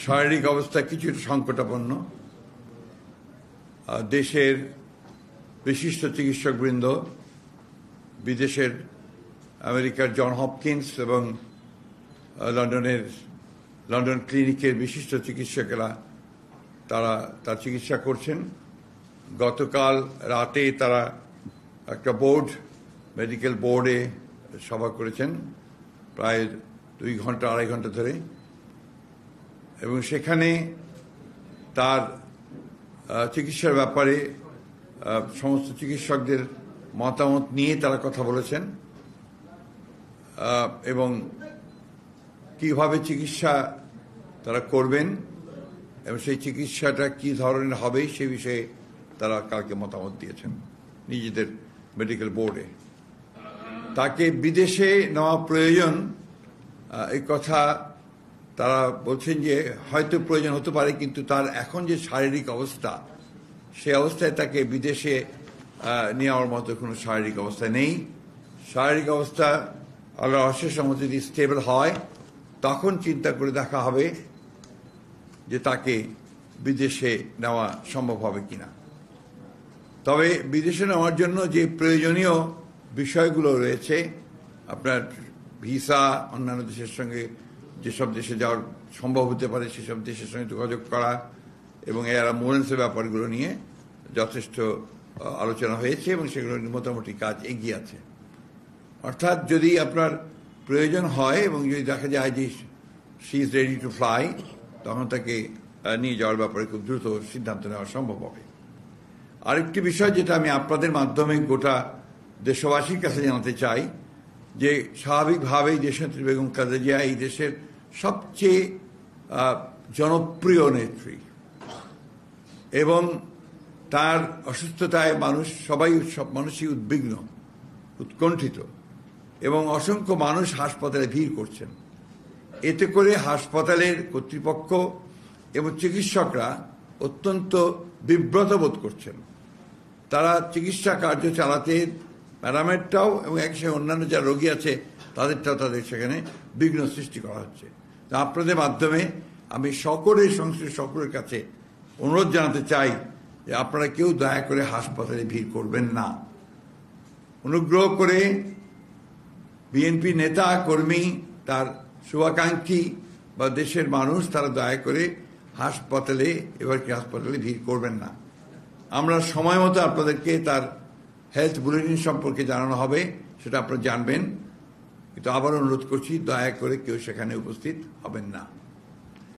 শারীরিক অবস্থা কিছুটা সংকটাপন্ন। দেশের বিশিষ্ট চিকিৎসকবৃন্দ, বিদেশের আমেরিকার জন হপকিন্স এবং লন্ডন ক্লিনিকের বিশিষ্ট চিকিৎসকেরা তার চিকিৎসা করছেন। গতকাল রাতে তারা একটা মেডিকেল বোর্ডে সভা করেছেন প্রায় 2 ঘন্টা 2.5 ঘন্টা ধরে, এবং সেখানে তার চিকিৎসার ব্যাপারে সমস্ত চিকিৎসকদের মতামত নিয়ে তারা কথা বলেছেন এবং কিভাবে চিকিৎসা তারা করবেন এবং সেই চিকিৎসাটা কি ধরনের হবে সে বিষয়ে তারা কালকে মতামত দিয়েছেন নিজেদের মেডিকেল বোর্ডে। তাকে বিদেশে নেওয়া প্রয়োজন এই কথা তারা বলছেন যে হয়তো প্রয়োজন হতে পারে, কিন্তু তার এখন যে শারীরিক অবস্থা সে অবস্থায় তাকে বিদেশে নেওয়ার মতো কোনো শারীরিক অবস্থা নেই। শারীরিক অবস্থা আল্লাহর অশেষ রহমতে যদি স্টেবল হয় তখন চিন্তা করে দেখা হবে যে তাকে বিদেশে নেওয়া সম্ভব হবে কিনা। তবে বিদেশে নেওয়ার জন্য যে প্রয়োজনীয় বিষয়গুলো রয়েছে, আপনার ভিসা, অন্যান্য দেশের সঙ্গে যেসব দেশে যাওয়ার সম্ভব হতে পারে সেসব দেশের সঙ্গে যোগাযোগ করা এবং এর অ্যাম্বুলেন্সের ব্যাপারগুলো নিয়ে যথেষ্ট আলোচনা হয়েছে এবং সেগুলো মোটামুটি কাজ এগিয়ে আছে। অর্থাৎ যদি আপনার প্রয়োজন হয় এবং যদি দেখা যায় যে she is ready to fly, তখন তাকে নিয়ে যাওয়ার ব্যাপারে খুব দ্রুত সিদ্ধান্ত নেওয়া সম্ভব হবে। আরেকটি বিষয় যেটা আমি আপনাদের মাধ্যমে গোটা দেশবাসীর কাছে জানাতে চাই, যে স্বাভাবিকভাবেই দেশনেত্রী বেগম খালেদা জিয়া এই দেশের সবচেয়ে জনপ্রিয় নেত্রী এবং তার অসুস্থতায় সব মানুষই উদ্বিগ্ন, উৎকণ্ঠিত এবং অসংখ্য মানুষ হাসপাতালে ভিড় করছেন। এতে করে হাসপাতালের কর্তৃপক্ষ এবং চিকিৎসকরা অত্যন্ত বিব্রত বোধ করছেন। তারা চিকিৎসা কার্য চালাতে প্যারামেডটাও এবং একসাথে অন্যান্য যারা রোগী আছে তাদের সেখানে বিঘ্ন সৃষ্টি করা হচ্ছে। তা আপনাদের মাধ্যমে আমি সংশ্লিষ্ট সকলের কাছে অনুরোধ জানাতে চাই যে আপনারা কেউ দয়া করে হাসপাতালে ভিড় করবেন না। অনুগ্রহ করে বিএনপি নেতা কর্মী, তার শুভাকাঙ্ক্ষী বা দেশের মানুষ তারা দয়া করে হাসপাতালে ভিড় করবেন না। আমরা সময় মতো আপনাদেরকে তার হেলথ বুলেটিন সম্পর্কে জানানো হবে, সেটা আপনারা জানবেন, কিন্তু আবার অনুরোধ করছি দয়া করে কেউ সেখানে উপস্থিত হবেন না।